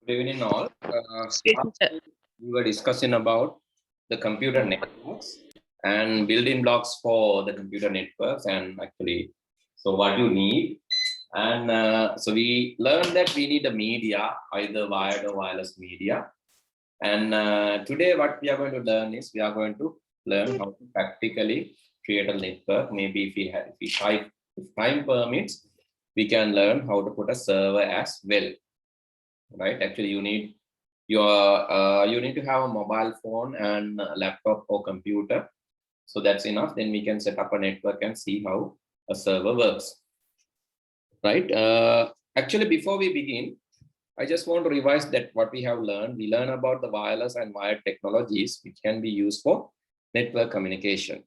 Good evening all. Teacher. We were discussing about the computer networks and building blocks for the computer networks and actually, so what you need. And so we learned that we need a media, either wired or wireless media. And today what we are going to learn is we are going to learn how to practically create a network. Maybe if time permits, we can learn how to put a server as well, right? Actually, you need to have a mobile phone and a laptop or computer, so that's enough. Then we can set up a network and see how a server works, right? Actually, before we begin, I just want to revise that what we have learned. We learn about the wireless and wired technologies which can be used for network communication,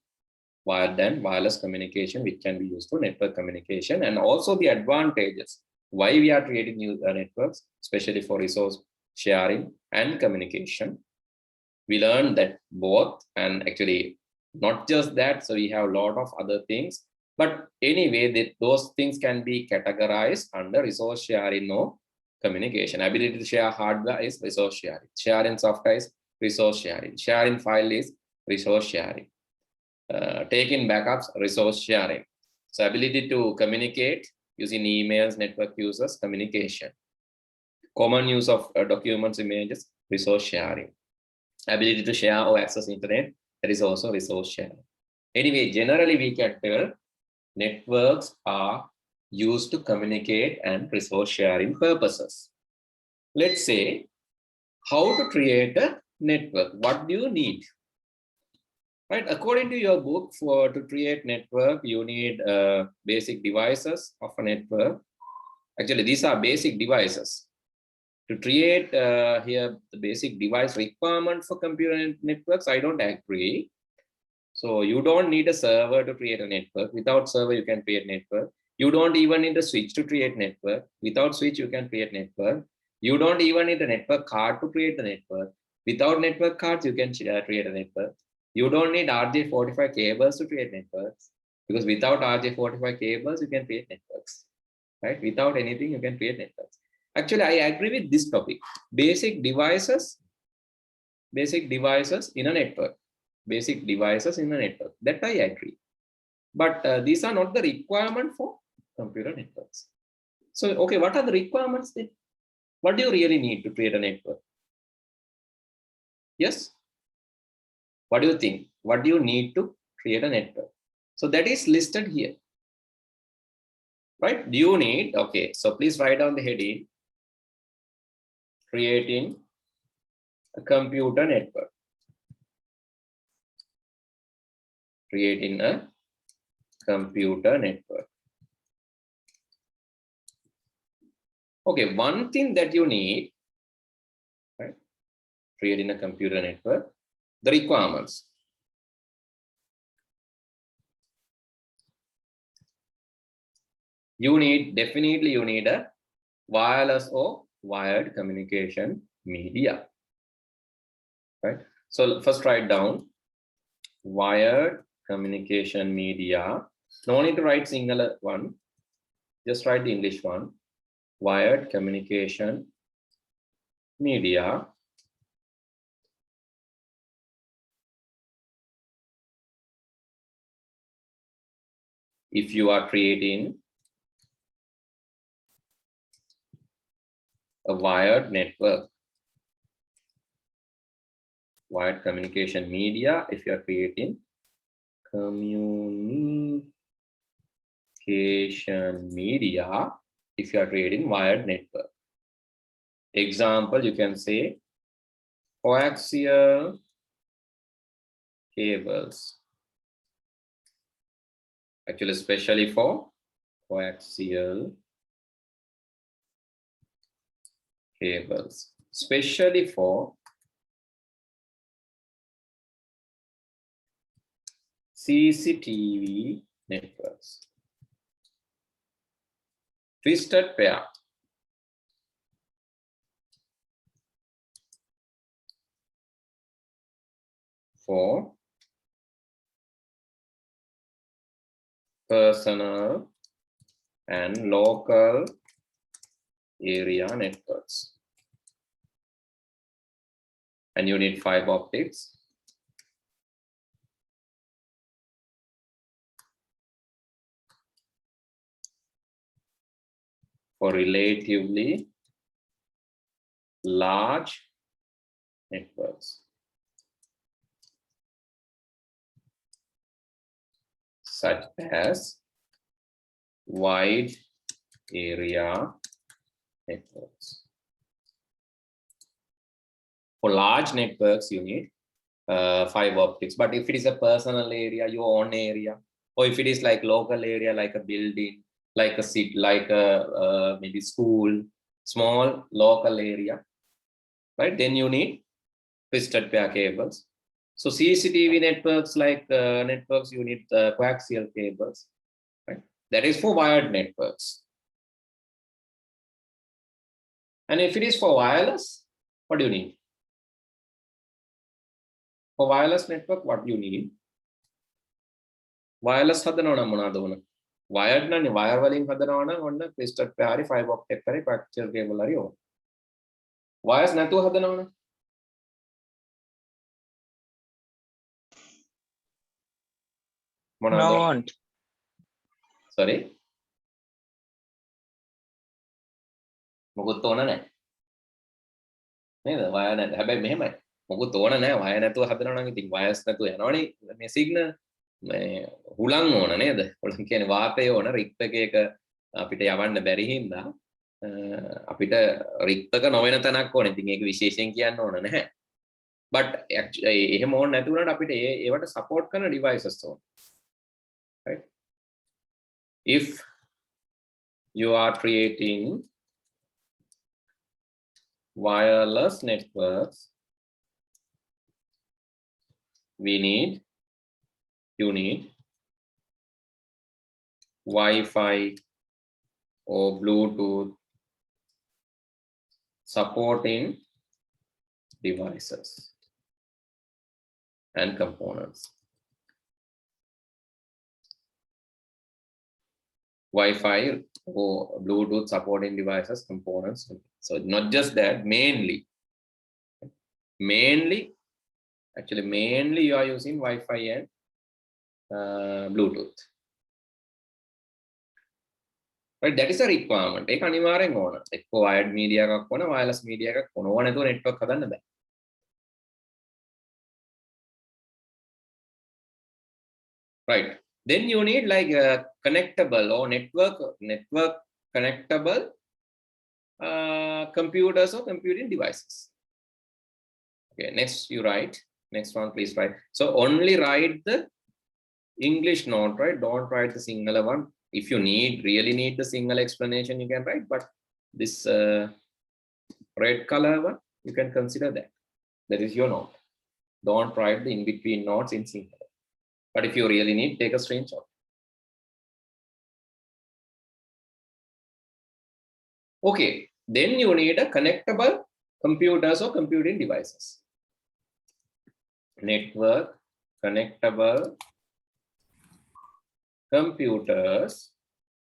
wired and wireless communication which can be used for network communication, and also the advantages why we are creating new networks, especially for resource sharing and communication. We learned that both, and actually not just that, so we have a lot of other things, but anyway those things can be categorized under resource sharing or communication. Ability to share hardware is resource sharing, sharing software is resource sharing, sharing file is resource sharing, taking backups, resource sharing. So ability to communicate using emails, network users, communication. Common use of documents, images, resource sharing. Ability to share or access internet, that is also resource sharing. Anyway, generally we can tell networks are used to communicate and resource sharing purposes. Let's say how to create a network. What do you need? Right, according to your book, to create network, you need basic devices of a network. Actually, these are basic devices. To create here the basic device requirement for computer networks, I don't agree. So you don't need a server to create a network. Without server, you can create network. You don't even need a switch to create network. Without switch, you can create network. You don't even need a network card to create the network. Without network cards, you can create a network. You don't need RJ45 cables to create networks, because without RJ45 cables, you can create networks, right? Without anything, you can create networks. Actually, I agree with this topic. Basic devices in a network. Basic devices in a network. That I agree. But these are not the requirement for computer networks. So, okay, what are the requirements then? What do you really need to create a network? Yes? What do you think? What do you need to create a network? So that is listed here. Right? Do you need, okay, so please write down the heading, creating a computer network. Creating a computer network. Okay, one thing that you need, right? Creating a computer network, the requirements. Definitely you need a wireless or wired communication media, right? So first write down wired communication media. No need to write singular one, just write the English one. Wired communication media. If you are creating a wired network, wired communication media, if you are creating communication media, if you are creating wired network. Example, you can say coaxial cables. Actually, especially for coaxial cables, especially for CCTV networks. Twisted pair. For personal and local area networks. and you need fiber optics. For relatively large networks, such as wide area networks. For large networks, you need fiber optics. But if it is a personal area, your own area, or if it is like local area, like a building, like a city, like a maybe school, small local area, right? Then you need twisted pair cables. So CCTV networks, like networks, you need coaxial cables, right? That is for wired networks. And if it is for wireless, what do you need? For wireless network, what do you need? Wireless හදනවනම් මොනවද ඕන? Wired නනේ, wire වලින් හදනවනම් ඔන්න twisted pair හරි fiber optic හරි coaxial cable හරි ඕන. Wires නැතුව හදනවනම් මොනවද? No want. Sorry. මොකුත් ඕන නැහැ. නේද? wire නැත්නම් හැබැයි මෙහෙමයි. මොකුත් ඕන නැහැ. wire නැතුව හදනවනම් ඉතින් wires නැතුව යනවනේ මේ signal. හුලං ඕන නේද? හුලං කියන්නේ වාතය ඕන රික්තක එක අපිට යවන්න බැරි හින්දා අපිට රික්තක නොවන තැනක් ඕන. ඉතින් ඒක විශේෂයෙන් කියන්න ඕන නැහැ. but එහෙම ඕන නැති වුණාට අපිට ඒවට support කරන devices ඕන. right? If you are creating wireless networks, you need Wi-Fi or Bluetooth supporting devices and components. Wi-Fi or Bluetooth supporting devices, components. So not just that, mainly you are using Wi-Fi and Bluetooth. Right, that is a requirement. ඒක අනිවාර්යෙන් ඕන. එක්ක wired media එකක් ඕන, wireless media එකක් ඕන. ඕන නැතුව network හදන්න බෑ. Right. Then you need like connectable or network connectable computers or computing devices. Okay, next you write. Next one, please write. So only write the English note, right? Don't write the Sinhala one. If you really need the Sinhala explanation, you can write. But this red color one, you can consider that. That is your note. Don't write the in-between notes in Sinhala. But if you really need, take a screenshot. Okay, then you need a connectable computers or computing devices. Network connectable computers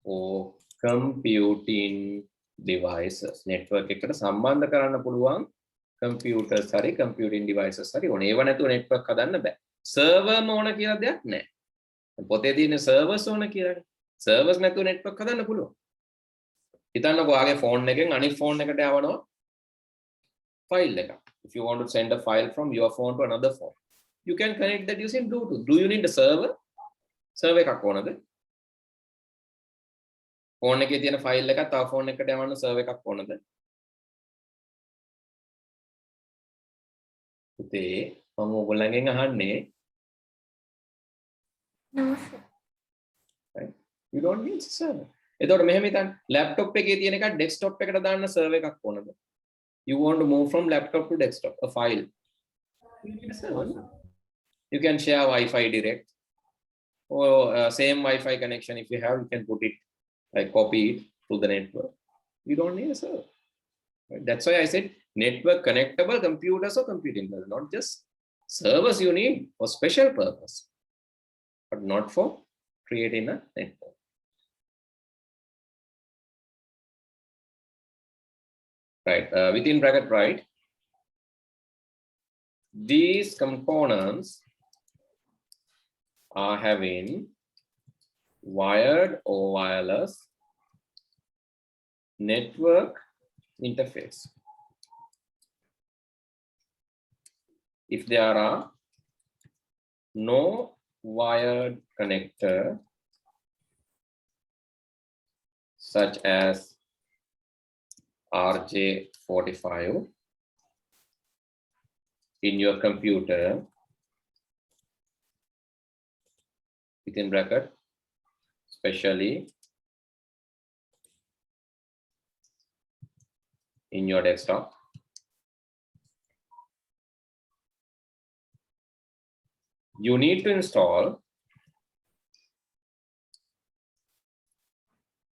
or computing devices. Network එකට සම්බන්ධ කරන්න පුළුවන් computers හරි computing devices හරි ඕන. ඒව නැතුව network හදන්න බෑ. server ඕන කියලා දෙයක් නැහැ. පොතේ තියෙන servers ඕන කියලානේ. servers නැතුව network හදන්න පුළුවන්. හිතන්නකෝ ආගේ phone එකෙන් අනිත් phone එකට යවනවා file එකක්. If you want to send a file from your phone to another phone, you can connect that using Bluetooth. Do you need a server? Server එකක් ඕනද? phone එකේ තියෙන file එකක් තව phone එකකට යවන්න server එකක් ඕනද? පුතේ මම ඔයගොල්ලන්ගෙන් අහන්නේ. No, sir. Right? You don't need a server. එතකොට මෙහෙම හිතන්න laptop එකේ තියෙන එකක් desktop එකට දාන්න server එකක් ඕනද? You want to move from laptop to desktop, a file. You need a server. You can share Wi-Fi direct or same Wi-Fi connection if you have, you can put it, like copy it to the network. You don't need a server. Right? That's why I said network connectable computers or computing, not just servers you need for special purpose, but not for creating a network. Right, within bracket, right? these components are having wired or wireless network interface. If there are no wired connector, such as RJ45 in your computer, within bracket, especially in your desktop, you need to install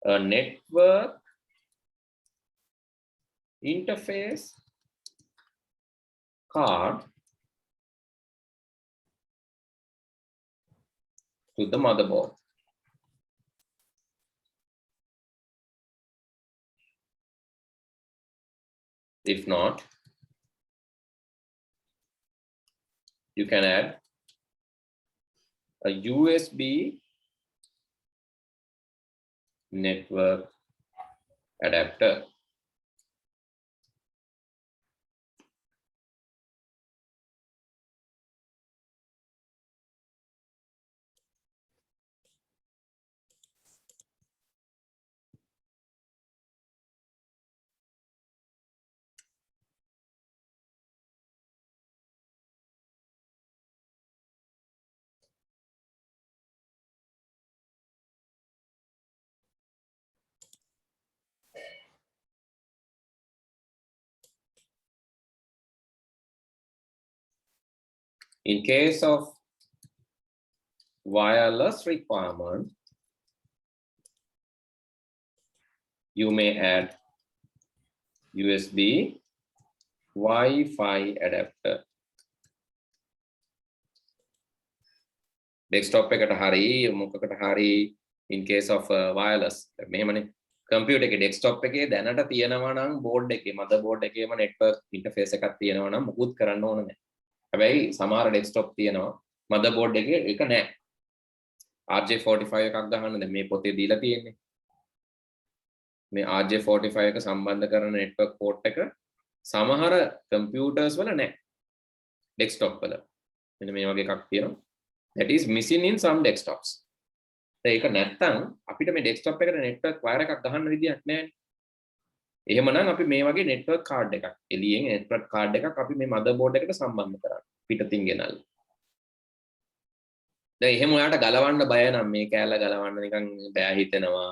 a network interface card to the motherboard. If not, you can add a USB network adapter. In case of wireless requirement, you may add USB Wi-Fi adapter. Desktop එකට හරි මොකකට හරි in case of wireless මෙහෙමනේ computer එකේ desktop එකේ දැනට තියෙනවා නම් board එකේ motherboard එකේම network interface එකක් තියෙනවා නම් මුකුත් කරන්න ඕන නැහැ. හැබැයි සමහර desktop තියෙනවා motherboard එකේ ඒක නැහැ. RJ45 එකක් ගහන්න දැන් මේ පොතේ දීලා තියෙන්නේ. මේ RJ45 එක සම්බන්ධ කරන network port එක සමහර computers වල නැහැ. desktop වල. මෙන්න මේ වගේ එකක් තියෙනවා. That is missing in some desktops. ඒක නැත්තම් අපිට මේ desktop එකට network wire එකක් ගහන්න විදියක් නැහැ. එහෙමනම් අපි මේ වගේ network card එකක් එළියෙන් network card එකක් අපි මේ motherboard එකට සම්බන්ධ කරන්න. පිටතින් ගෙනල්ලා. දැන් එහෙම ඔයාට ගලවන්න බය නම් මේ කෑල්ල ගලවන්න නිකන් බෑ හිතෙනවා,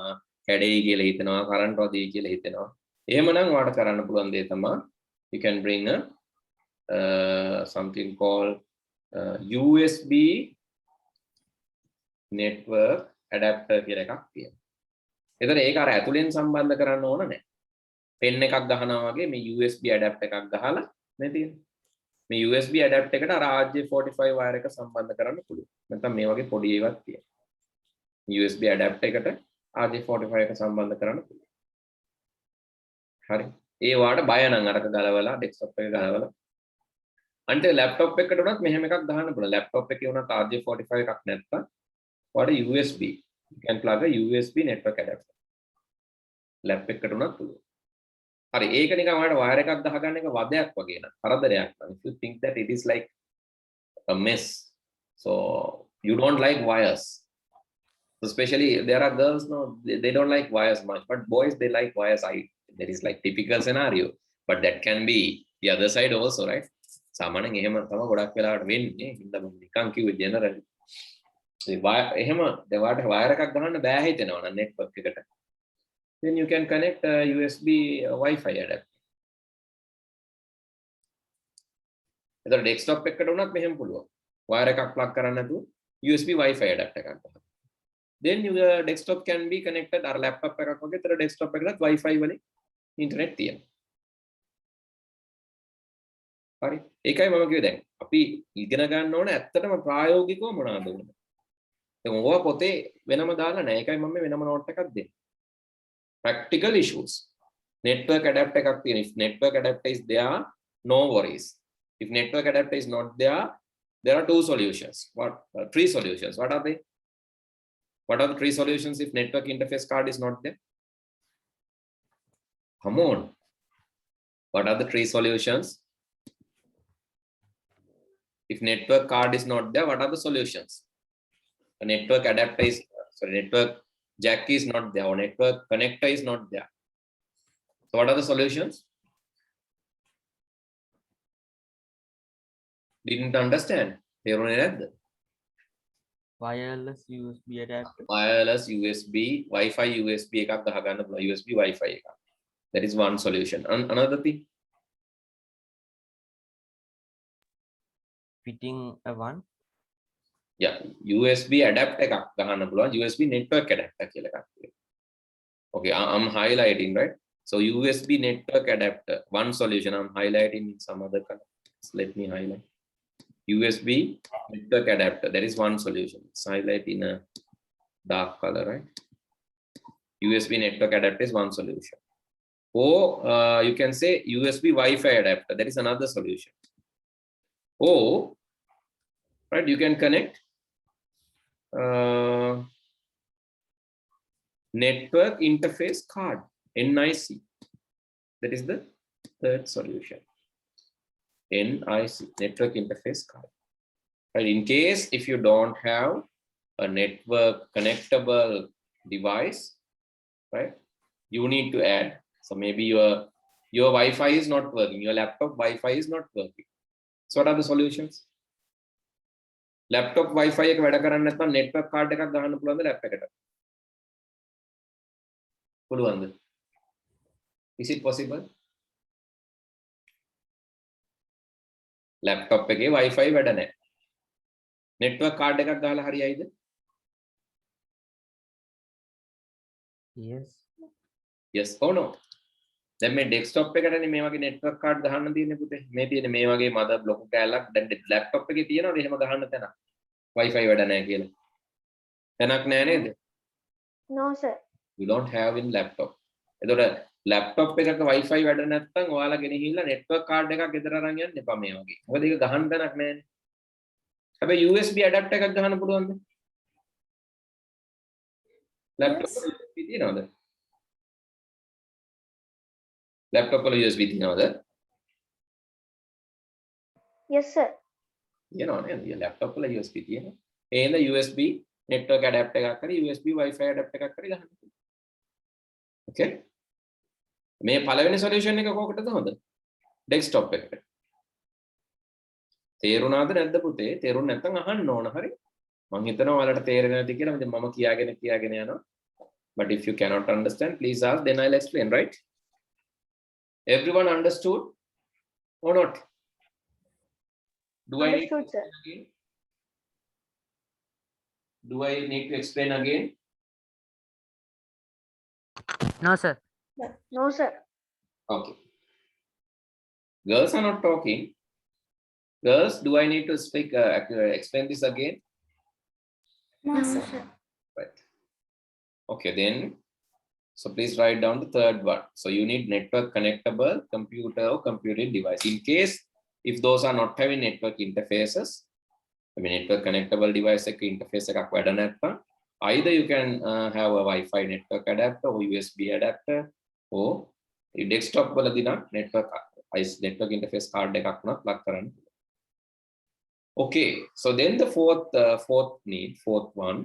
කැඩෙයි කියලා හිතෙනවා, කරන්ට් වදියි කියලා හිතෙනවා. එහෙමනම් ඔයාට කරන්න පුළුවන් දේ තමයි you can bring a something called USB network adapter කියලා එකක් තියෙනවා. ඒතර ඒක අර ඇතුලෙන් සම්බන්ධ කරන්න ඕන නැහැ. පෙන් එකක් ගහනවා වගේ මේ USB adapter එකක් ගහලා මේ තියෙනවා. මේ USB adapter එකට අර RJ45 wire එක සම්බන්ධ කරන්න පුළුවන්. නැත්නම් මේ වගේ පොඩි ඒවාක් තියෙනවා. USB adapter එකට RJ45 එක සම්බන්ධ කරන්න පුළුවන්. හරි. ඒ වාට බය නම් අරක ගලවලා desktop එක ගලවලා අන්ට laptop එකකට උනත් මෙහෙම එකක් දාන්න පුළුවන්. laptop එකේ උනත් RJ45 එකක් නැත්තම් what a USB, you can plug a USB network adapter. lap එකකට උනත් පුළුවන්. හරි ඒක නිකන් ඔයාලට wire එකක් දාගන්න එක වදයක් වගේ නේද? කරදරයක් නේද? If you think that it is like a mess, so you don't like wires. Especially there are girls no they don't like wires much, but boys they like wires. That is like typical scenario, but that can be the other side also, right? සාමාන්‍යයෙන් එහෙම තමයි ගොඩක් වෙලාවට වෙන්නේ. හින්දා මම නිකන් කිව්වේ generally. එහෙම දෙවට wire එකක් ගහන්න බෑ හිතෙනවා නම් network එකට. Then you can connect a USB Wi-Fi adapter. එතකොට desktop එකකට උනත් මෙහෙම පුළුවන්. wire එකක් plug කරන්න නැතුව USB Wi-Fi adapter එකක් ගන්න. Then your desktop can be connected අර laptop එකක් වගේ. ඒතර desktop එකකට Wi-Fi වලින් internet තියෙනවා. හරි. ඒකයි මම කිව්වේ දැන් අපි ඉගෙන ගන්න ඕන ඇත්තටම ප්‍රායෝගිකව මොනවද උනේ. දැන් ඕවා පොතේ වෙනම දාලා නැහැ. ඒකයි මම වෙනම නෝට් එකක් දෙන්නේ. Practical issues. Network adapter එකක් තියෙන. If network adapter is there, no worries. If network adapter is not there, there are two solutions. What? Three solutions. What are they? What are the three solutions if network interface card is not there? Come on. What are the three solutions? If network card is not there, what are the solutions? A network adapter is, sorry, network jack is not there, or network connector is not there. So what are the solutions? Didn't understand. wireless USB adapter. Wireless USB, Wi-Fi USB එකක් ගහගන්න පුළුවන්. USB Wi-Fi එකක්. That is one solution. Another thing. Fitting a one. Yeah, USB adapter එකක් ගහන්න පුළුවන්. USB network adapter කියලා එකක් තියෙනවා. Okay, I'm highlighting, right? So USB network adapter, one solution. I'm highlighting in some other color. Let me highlight. USB network adapter, that is one solution. It's highlight in a dark color, right? USB network adapter is one solution. Or you can say USB Wi-Fi adapter, that is another solution. Or, right, you can connect network interface card, NIC. That is the third solution. NIC, network interface card. Right, in case if you don't have a network connectable device, right, you need to add. So maybe your Wi-Fi is not working, your laptop Wi-Fi is not working. So what are the solutions? Laptop Wi-Fi එක වැඩ කරන්නේ නැත්නම් network card එකක් ගහන්න පුළුවන්ද laptop එකට? පුළුවන්ද? Is it possible? Laptop එකේ Wi-Fi වැඩ නැහැ. Network card එකක් ගහලා හරියයිද? Yes. Yes or no? දැන් මේ desktop එකටනේ මේ වගේ network card ගහන්න තියෙන්නේ පුතේ. මේ තියෙන්නේ මේ වගේ mother block කෑල්ලක් දැන් laptop එකේ තියෙනවද එහෙම ගහන්න තැන? Wi-Fi වැඩ නැහැ කියලා. තැනක් නැහැ නේද? No, sir. You don't have in laptop. එතකොට laptop එකක Wi-Fi වැඩ නැත්නම් ඔයාලා ගෙනහිල්ලා network card එකක් ගෙදර අරන් යන්න එපා මේ වගේ. මොකද ඒක ගහන්න තැනක් නැහැනේ. හැබැයි USB adapter එකක් ගහන්න පුළුවන්ද? laptop Yes. වල USB තියෙනවද? laptop වල USB තියෙනවද? Yes, sir. තියෙනවා නේද? laptop වල USB තියෙනවා. ඒ හින්දා USB network adapter එකක් හරි USB Wi-Fi adapter එකක් හරි ගහන්න පුළුවන්. Okay? මේ පළවෙනි solution එක කොහොකටද හොඳ? desktop එකට. තේරුණාද නැද්ද පුතේ? තේරුණ නැත්නම් අහන්න ඕන හරි. මම හිතනවා ඔයාලට තේරෙන්නේ නැති කියලා. මම කියාගෙන යනවා. But if you cannot understand, please ask, then I'll explain, right? Everyone understood or not? Do Understood, sir. Do I need to explain again? No, sir. No, sir. Okay. Girls are not talking. Girls, do I need to speak, explain this again? No, sir. Right. Okay, then, so please write down the third one. So you need network connectable computer or computing device. In case, if those are not having network interfaces, I mean network connectable device interface එකක් වැඩ නැත්නම්, either you can have a Wi-Fi network adapter or USB adapter, or desktop වලදී නම් network interface card එකක් උනත් plug කරන්න. Okay, so then the fourth one.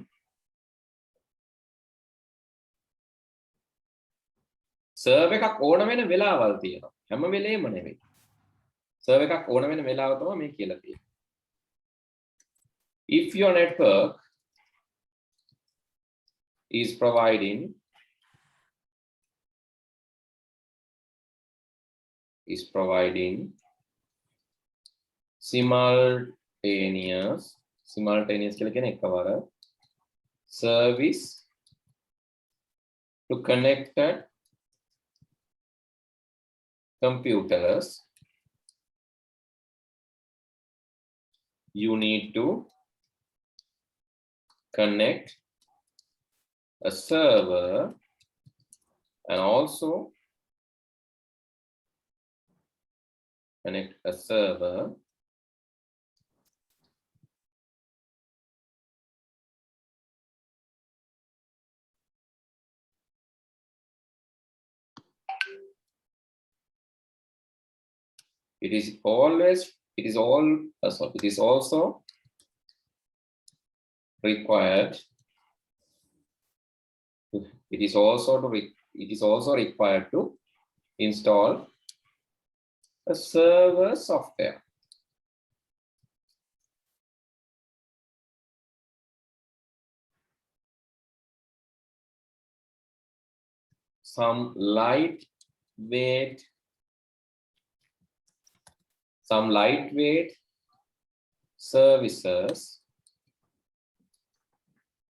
Server එකක් ඕන වෙන වෙලාවල් තියෙනවා. හැම වෙලේම නෙවෙයි. Server එකක් ඕන වෙන වෙලාව තමයි මේ කියලා තියෙන්නේ. If your network is providing simultaneous කියලා කියන්නේ එකවර service to connected computers, you need to connect a server and also connect a server it is also required it is also required to install a server software. Some lightweight services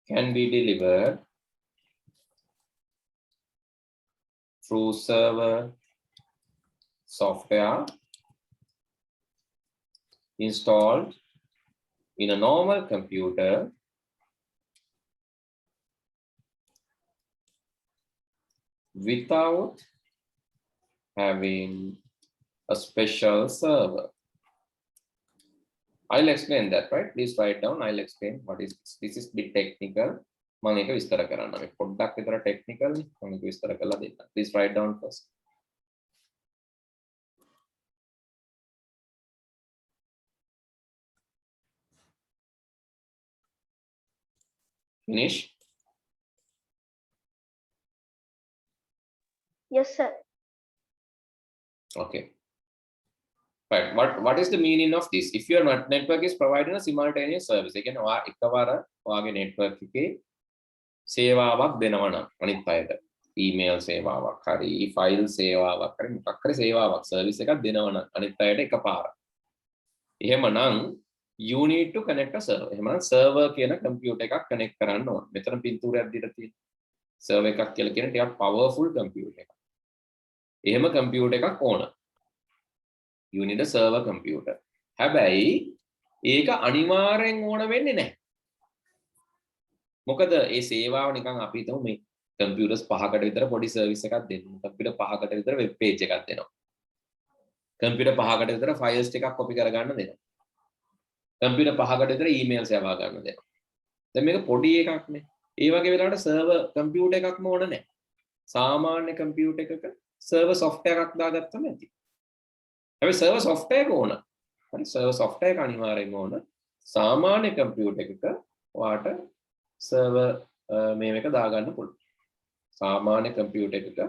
can be delivered through server software installed in a normal computer without having a special server. I'll explain that, right? Please write down. I'll explain what is this. This is bit technical. මම ඒක විස්තර කරන්න. මේ පොඩ්ඩක් විතර technical නේ. මම ඒක විස්තර කරලා දෙන්න. Please write down first. Finish? Yes, sir. Okay. Right. What is the meaning of this? If your network is providing a simultaneous service, again, එකවර ඔයාගේ network එකේ සේවාවක් දෙනවා නම් අනිත් අයට email සේවාවක් හරි file සේවාවක් හරි මොකක් හරි සේවාවක් service එකක් දෙනවා නම් අනිත් අයට එකපාර. එහෙමනම් you need to connect a server. එහෙමනම් server කියන computer එකක් connect කරන්න ඕන. මෙතන පින්තූරයක් දීලා තියෙනවා. server එකක් කියලා කියන්නේ ටිකක් powerful computer එකක්. එහෙම computer එකක් ඕන. You need a server computer. හැබැයි ඒක අනිවාර්යෙන් ඕන වෙන්නේ නැහැ. මොකද ඒ සේවාව නිකන් අපි හිතමු මේ computers 5කට විතර පොඩි service එකක් දෙන්න. computer 5කට විතර web page එකක් දෙනවා. computer 5කට විතර files ටිකක් copy කරගන්න දෙනවා. computer 5කට විතර emails යවා ගන්න දෙනවා. දැන් මේක පොඩි එකක් නේ. ඒ වගේ වෙලාවට server computer එකක්ම ඕන නැහැ. සාමාන්‍ය computer එකක server software එකක් දාගත්තම ඇති. හැබැයි server software එක ඕන. හරි server software එක අනිවාර්යයෙන්ම ඕන. සාමාන්‍ය computer එකක ඔයාට server මේව එක දාගන්න පුළුවන්. සාමාන්‍ය computer එකක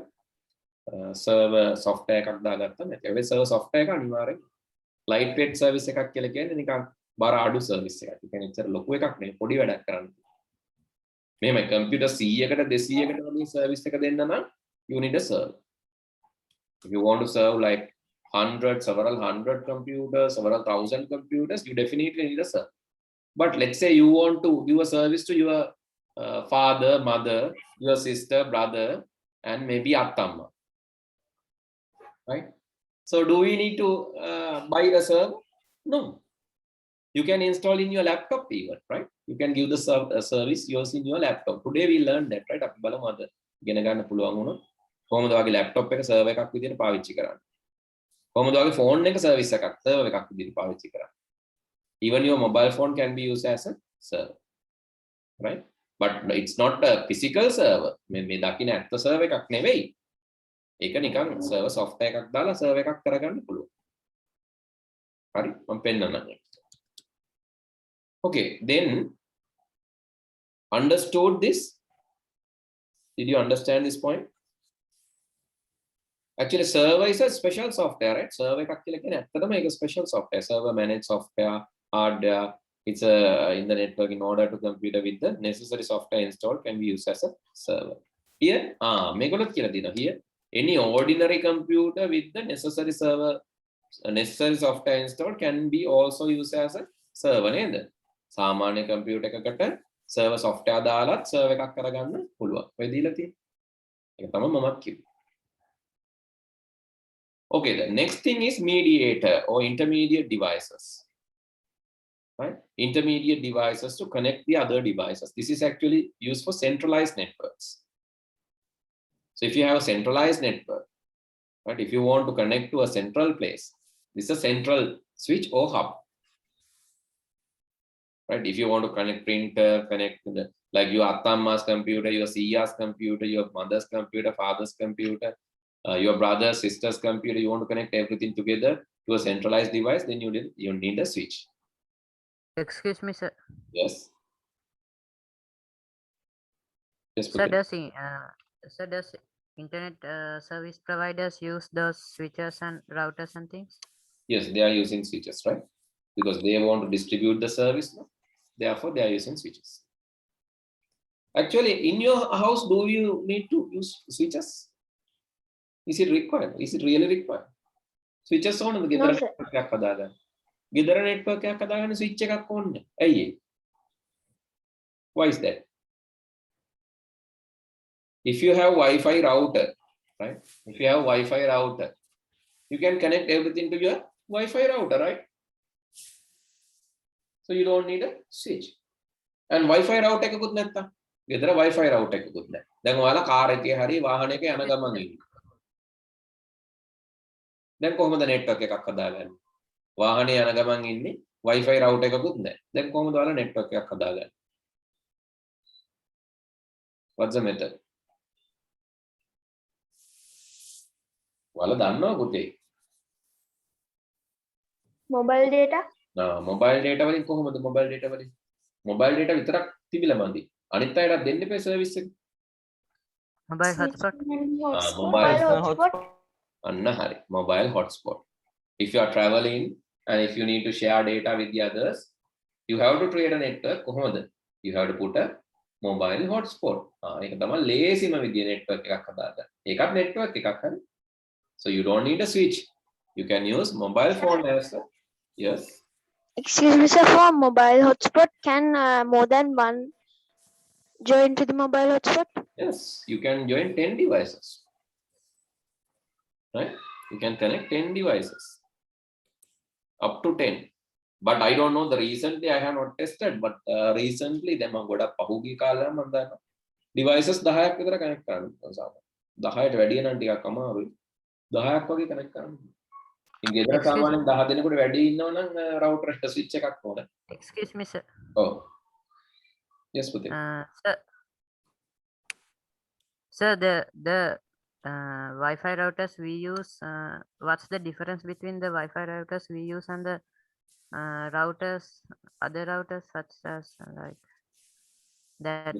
server software එකක් දාගත්තම ඇති. හැබැයි server software එක අනිවාර්යයෙන් lightweight service එකක් කියලා කියන්නේ නිකන් බර අඩු service එකක්. ඒ කියන්නේ ඉතර ලොකු එකක් නෙවෙයි පොඩි වැඩක් කරන්න. මෙහෙමයි computer 100කට 200කට වගේ service එක දෙන්න නම් you need a server. If you want to serve like several hundred computers, several thousand computers, you definitely need a server. But let's say you want to give a service to your father, mother, your sister, brother, and maybe attamma. Right? So do we need to buy a server? No. You can install in your laptop even, right? You can give the service using your laptop. Today we learned that, right? අපි බලමු අද ඉගෙන ගන්න පුළුවන් වුණොත් කොහොමද වගේ laptop එක server එකක් විදිහට පාවිච්චි කරන්නේ. කොහොමද වගේ phone එක service එකක් server එකක් විදිහට පාවිච්චි කරන්නේ. Even your mobile phone can be used as a server, right? But it's not a physical server. මේ දකින්න ඇත්ත server එකක් නෙවෙයි. ඒක නිකන් server software එකක් දාලා server එකක් කරගන්න පුළුවන්. හරි මම පෙන්නන්නම්. Okay, then understood this? Did you understand this point? Actually, server is a special software, right? Server එකක් කියලා කියන්නේ ඇත්තටම ඒක special software. Server managed software, hardware. It's in the network in order to computer with the necessary software installed can be used as a server. Here, මේගොල්ලෝ කියලා දෙනවා. Here, any ordinary computer with the necessary software installed can be also used as a server නේද? සාමාන්‍ය computer එකකට server software දාලත් server එකක් කරගන්න පුළුවන්. ඔය දීලා තියෙන්නේ. ඒක තමයි මමත් කිව්වේ. Okay, the next thing is mediator or intermediate devices. Right? Intermediate devices to connect the other devices. This is actually used for centralized networks. So if you have a centralized network, right? If you want to connect to a central place, This is a central switch or hub. Right? If you want to connect printer, connect to the, like your Attamma's computer, your Sia's computer, your mother's computer, father's computer, your brother's, sister's computer, you want to connect everything together to a centralized device, then you need a switch. Excuse me, sir. Yes. Yes, Sir, Putin. does internet service providers use those switches and routers and things? Yes, they are using switches, right? Because they want to distribute the service. No? Therefore, they are using switches. Actually, in your house, do you need to use switches? Is it required? Is it really required? Switches on the No, sir. ගෙදර network එකක් හදාගන්න switch එකක් ඕනේ. ඇයි ඒ? Why is that? If you have Wi-Fi router, right? If you have Wi-Fi router, you can connect everything to your Wi-Fi router, right? So you don't need a switch. And Wi-Fi router එකකුත් නැත්තම් ගෙදර Wi-Fi router එකකුත් නැහැ. දැන් ඔයාලා car එකේ හරි වාහනයක යන ගමන් ඉන්නේ. දැන් කොහොමද network එකක් හදාගන්නේ? වාහනේ යන ගමන් ඉන්නේ Wi-Fi router එකකුත් නැහැ. දැන් කොහොමද ඔයාලා network එකක් හදාගන්නේ? What's the method? ඔයාලා දන්නවා පුතේ. Mobile data. Mobile data වලින් කොහොමද mobile data වලින්? Mobile data විතරක් තිබිලා මදි. අනිත් අයටත් දෙන්න එපා service එක. Mobile hotspot. Mobile hotspot. අන්න හරි. Mobile hotspot. If you are traveling and if you need to share data with the others, you have to create a network. කොහොමද? You have to put a mobile hotspot. ඒක තමයි ලේසිම විදිය network එකක් හදාගන්න. ඒකත් network එකක් හරි. So you don't need a switch. You can use mobile phone as a, yes. Excuse me, sir. For mobile hotspot, can more than one join to the mobile hotspot? Yes, you can join 10 devices. Right? You can connect 10 devices. Up to 10. But I don't know the recently I have not tested, but recently them goda pahugi kala මම දන්නවා. Devices 10ක් විතර connect කරන්න පුළුවන්. 10ට වැඩිය නම් ටිකක් අමාරුයි. 10ක් වගේ connect කරන්න. ඉතින් ගෙදර සාමාන්‍යයෙන් 10 දෙනෙකුට වැඩි ඉන්නවා නම් router එකට switch එකක් ඕන. Excuse me, sir. Oh. Yes, Putin. Sir, the Wi-Fi routers we use, what's the difference between the Wi-Fi routers we use and the routers, other routers such as like that?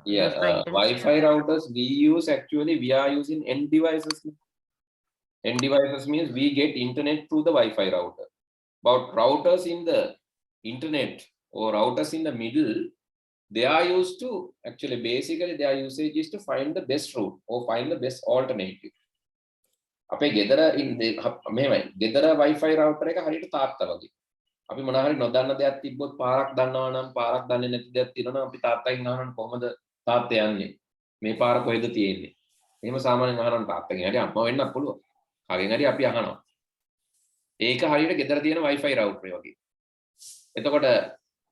Yeah, Wi-Fi routers we use, actually we are using end devices. End devices means we get internet through the Wi-Fi router. But routers in the internet or routers in the middle, they are used to, actually basically their usage is to find the best route or find the best alternative. අපේ ගෙදර මෙහෙමයි ගෙදර Wi-Fi router එක හරියට තාත්තා වගේ. අපි මොනවා හරි නොදන්න දෙයක් තිබ්බොත් පාරක් දන්නවා නම් පාරක් දන්නේ නැති දෙයක් තියෙනවා නම් අපි තාත්තගෙන් අහනවා කොහොමද තාත්තා යන්නේ? මේ පාර කොහෙද තියෙන්නේ? එහෙම සාමාන්‍යයෙන් අහනවා තාත්තගෙන්. හරි අම්මා වෙන්නත් පුළුවන්. කගෙන් හරි අපි අහනවා. ඒක හරියට ගෙදර තියෙන Wi-Fi router වගේ. එතකොට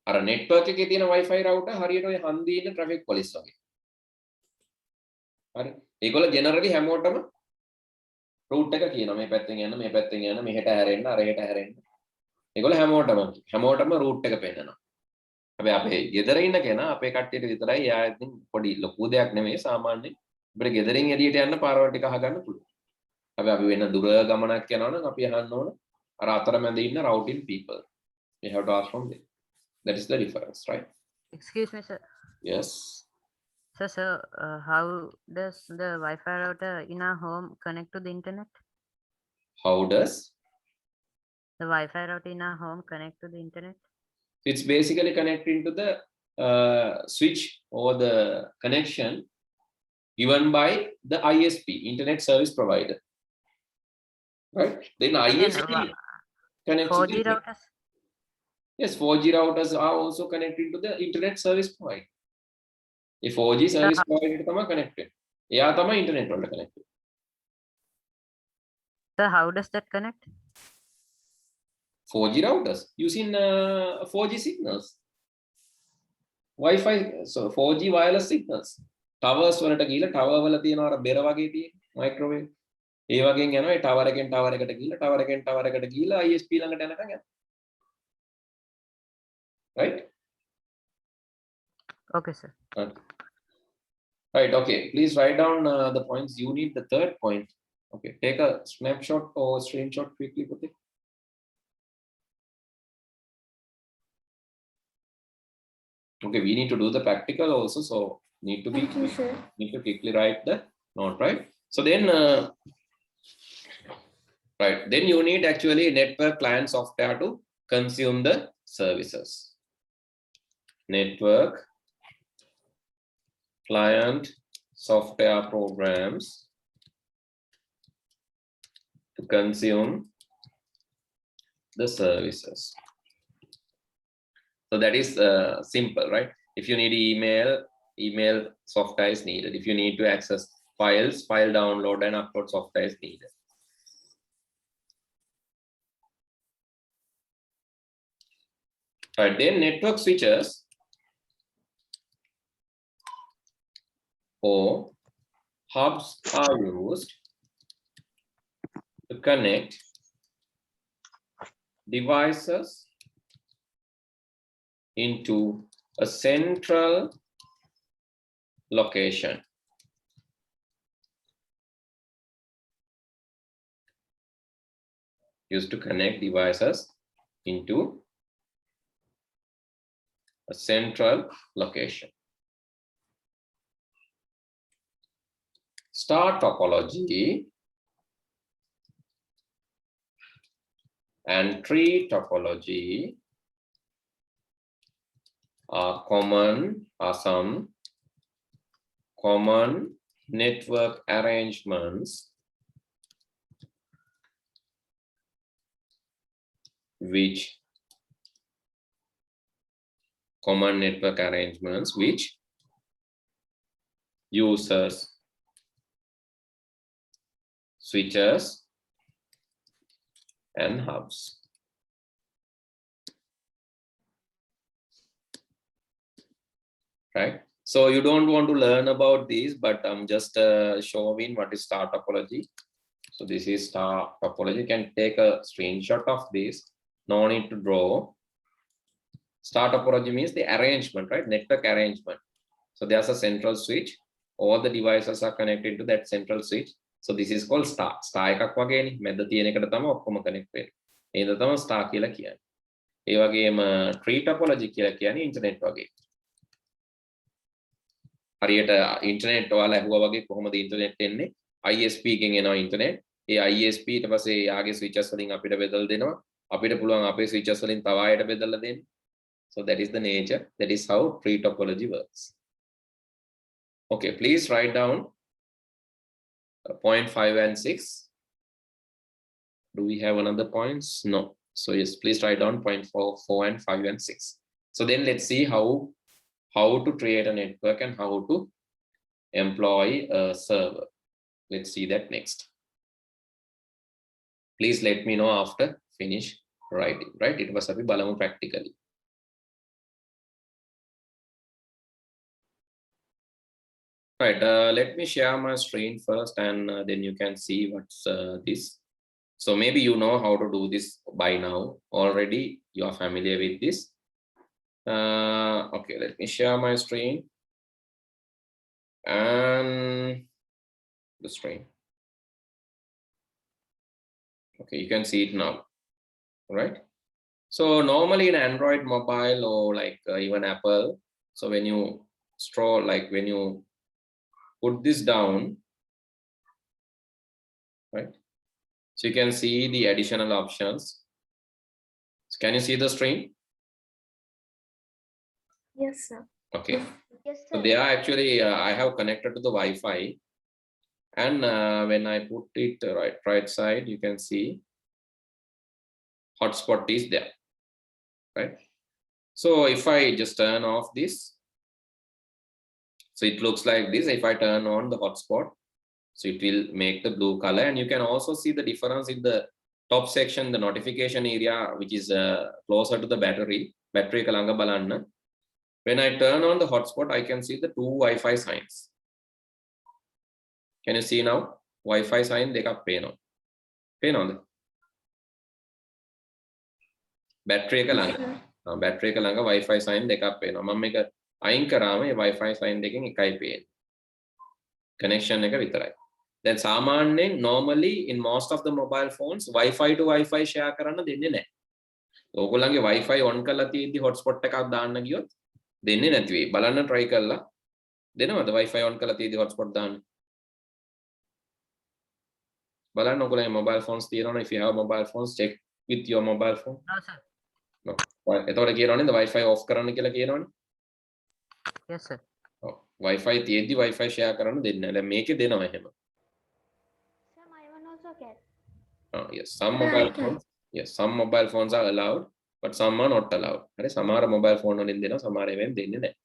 අර network එකේ තියෙන Wi-Fi router හරියට ඔය හන්දියේ ඉන්න traffic police වගේ. හරි. ඒගොල්ලෝ generally හැමෝටම route එක කියනවා. මේ පැත්තෙන් යන්න, මේ පැත්තෙන් යන්න, මෙහෙට හැරෙන්න, අරහෙට හැරෙන්න. ඒගොල්ලෝ හැමෝටම route එක පෙන්නනවා. හැබැයි අපේ ගෙදර ඉන්න කෙනා අපේ කට්ටියට විතරයි යා ඉතින් පොඩි ලොකු දෙයක් නෙමෙයි සාමාන්‍යයෙන්. අපිට ගෙදරින් එළියට යන්න පාරවල් ටික අහගන්න පුළුවන්. හැබැයි අපි වෙන දුර ගමනක් යනවා නම් අපි අහන්න ඕන අර අතරමැද ඉන්න routing people. We have to ask from them. That is the difference, right? Excuse me, sir. Yes. So how does the Wi-Fi router in our home connect to the internet? How does? The Wi-Fi router in our home connect to the internet? It's basically connecting to the switch or the connection given by the ISP, Internet Service Provider. Right? Then ISP connects 4G to the, routers? yes, 4G routers are also connected to the Internet Service Provider. If 4G service provider තමයි connected. එයා තමයි internet වලට connected. So how does that connect? 4G routers using 4G signals. Wi-Fi, so 4G wireless signals. Towers වලට ගිහලා tower වල තියෙන අර බෙර වගේ තියෙන microwave. ඒ වගේන් යනවා ඒ tower එකෙන් tower එකට ගිහිල්ලා tower එකෙන් tower එකට ගිහිල්ලා ISP ළඟට යනකම් යනවා. Right? Okay, sir. Right, okay. Please write down the points. You need the third point. Okay, take a snapshot or screenshot quickly, Puti. Okay, we need to do the practical also, so need to be need to quickly write the note, right? So then, right, then you need actually network client software to consume the services. Network client software programs to consume the services. So that is simple, right? If you need email software is needed. If you need to access files, file download and upload software is needed. Right, then network switches or hubs are used to connect devices into a central location. Used to connect devices into a central location. Star topology and tree topology are some common network arrangements which users, switches and hubs. Right, so you don't want to learn about these, but I'm just showing what is star topology. So this is star topology. You can take a screenshot of this, no need to draw. Star topology means the arrangement, right? Network arrangement. So there's a central switch, all the devices are connected to that central switch. So this is called star. Star එකක් වගේනේ. මැද තියෙන එකට තමයි ඔක්කොම connect වෙන්නේ. ඒක තමයි star කියලා කියන්නේ. ඒ වගේම tree topology කියලා කියන්නේ internet වගේ. හරියට ඉන්ටර්නෙට් ඔයාලා ඇහුවා වගේ කොහොමද ඉන්ටර්නෙට් එන්නේ? ISP එකෙන් එනවා ඉන්ටර්නෙට්. ඒ ISP ඊට පස්සේ යාගේ ස්විචස් වලින් අපිට බෙදලා දෙනවා. අපිට පුළුවන් අපේ ස්විචස් වලින් තව අයට බෙදලා දෙන්න. So that is the nature. That is how tree topology works. Okay, please write down point 5 and 6. Do we have another points? No. So yes, please write down point 4 and 5 and 6. So then let's see how to create a network and how to employ a server. Let's see that next. Please let me know after finish writing, right? It was a balamu practically. Right, let me share my screen first and then you can see what's this. So maybe you know how to do this by now already. You are familiar with this. Okay, let me share my screen and the screen. Okay, you can see it now, right? So normally in Android mobile or like even Apple, so when you scroll, like when you put this down, right? So you can see the additional options. So can you see the screen? Yes, sir. Okay. Yes, So they are actually, I have connected to the Wi-Fi, and when I put it right side, you can see hotspot is there, right? So if I just turn off this, so it looks like this. If I turn on the hotspot, so it will make the blue color, and you can also see the difference in the top section, the notification area, which is closer to the battery එක ළඟ බලන්න. When I turn on the hotspot, I can see the two Wi-Fi signs. Can you see now? Wi-Fi sign දෙකක් පේනවා. පේනවද? Battery එක ළඟ. Battery එක ළඟ Wi-Fi sign දෙකක් පේනවා. මම මේක අයින් කරාම මේ Wi-Fi sign දෙකෙන් එකයි පේන්නේ. connection එක විතරයි. දැන් සාමාන්‍යයෙන් normally in most of the mobile phones Wi-Fi to Wi-Fi share කරන්න දෙන්නේ නැහැ. ඕගොල්ලන්ගේ Wi-Fi on කරලා තියෙද්දි hotspot එකක් දාන්න ගියොත් දෙන්නේ නැති වෙයි. බලන්න try කරලා දෙනවද Wi-Fi on කරලා තියෙද්දි hotspot දාන්න? බලන්න ඔයගොල්ලන්ගේ mobile phones තියෙනවනේ. If you have mobile phones, check with your mobile phone. No, sir. No. එතකොට කියනවනේ Wi-Fi off කරන්න කියලා කියනවනේ. Yes, sir. ඔව්. Wi-Fi තියෙද්දි Wi-Fi share කරන්න දෙන්නේ නැහැ. දැන් මේකේ දෙනවා එහෙම. Sir, my one also can. Yes, some mobile phones. Yes, some mobile phones are allowed, but some are not allowed. හරි සමහර mobile phone වලින් දෙනවා, සමහර ඒවායින් දෙන්නේ නැහැ.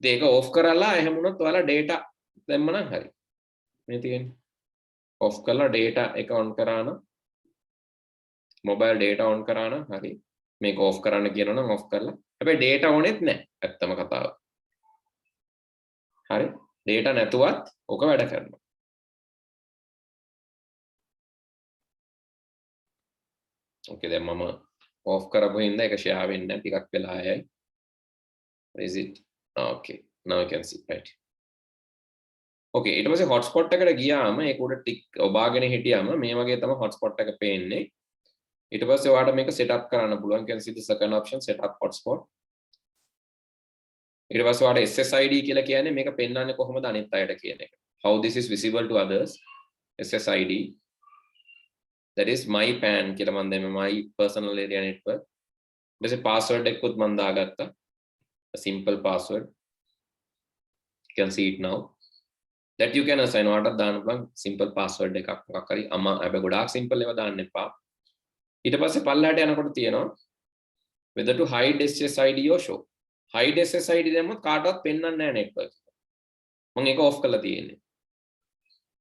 ඉතින් ඒක off කරලා එහෙම වුණොත් ඔයාලා data දැම්ම නම් හරි. මේ තියෙන්නේ. off කරලා data එක on කරා නම් mobile data on කරා නම් හරි. මේක off කරන්න කියනවා නම් off කරලා. හැබැයි data ඕනෙත් නැහැ. ඇත්තම කතාව. හරි. data නැතුවත් ඔක වැඩ කරනවා. Okay, දැන් මම off කරපු හින්දා ඒක share වෙන්නේ නැහැ. ටිකක් වෙලා ආයයි. Is it? Okay, now you can see, right. Okay, ඊට පස්සේ hotspot එකට ගියාම ඒක උඩ ටික් ඔබාගෙන හිටියාම මේ වගේ තමයි hotspot එක පේන්නේ. ඊට පස්සේ ඔයාලට මේක set up කරන්න පුළුවන්. You can see the second option, set up hotspot. ඊට පස්සේ ඔයාලට SSID කියලා කියන්නේ මේක පෙන්වන්නේ කොහොමද අනිත් අයට කියන එක. How this is visible to others. SSID. That is my PAN කියලා මම දැන් my personal area network. ඊට පස්සේ password එකකුත් මම දාගත්තා. A simple password. You can see it now. That you can assign ඔයාලට දාන්න පුළුවන් simple password එකක් මොකක් හරි හැබැයි ගොඩාක් simple ඒවා දාන්න එපා. ඊට පස්සේ පල්ලෙහාට යනකොට තියෙනවා whether to hide SSID or show. hide SSID දැම්මොත් කාටවත් පෙන්වන්නේ නැහැ network. මම ඒක off කරලා තියෙන්නේ.